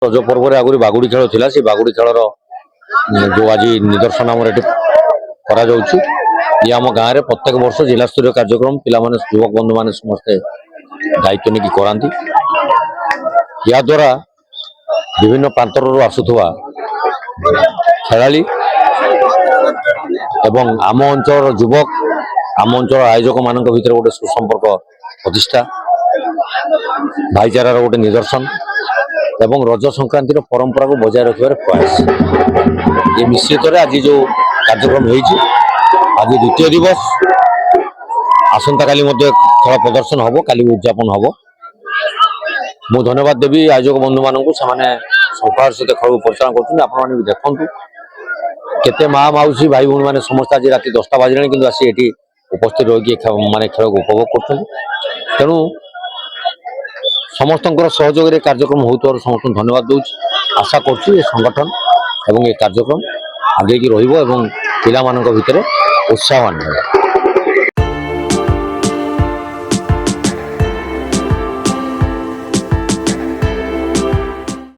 रज पर्व आगुरी बागुड़ी खेल था से बागुड़ी खेलर जो आज निदर्शन आम करा ये आम गाँव में प्रत्येक वर्ष जिला स्तरीय कार्यक्रम पिला युवक बंधु मैंने समस्ते दायित्व नहीं कराती या द्वारा विभिन्न प्रांतर आसुवा खेलाड़ी एवं आम अंचल युवक आम अंचल आयोजक मान भर गोटे सुसंपर्क प्रतिष्ठा भाईचारार गोटे निदर्शन एवं रज संक्रांति परंपरा को बजाय रखिबार प्रयास ये मिश्रित आज जो कार्यक्रम होइछि आज द्वितीय दिवस आसंता काली खेल प्रदर्शन हम काली उद्यापन हम मु धन्यवाद देवी आयोजक बंधु मानक संख्यार सहित खेल परिचालन कर देखु केते माँ माउसी भाई भूणी मैंने समस्त आज रात 10टा बाजिले कि आसी ये उपस्थित रही माने खेल को उपभोग कर तेणु समस्त सहयोग कार्यक्रम हो समस्त धन्यवाद दूसरी आशा कर संगठन एवं ये कार्यक्रम आगे की रहा पिला भितर उत्साह आने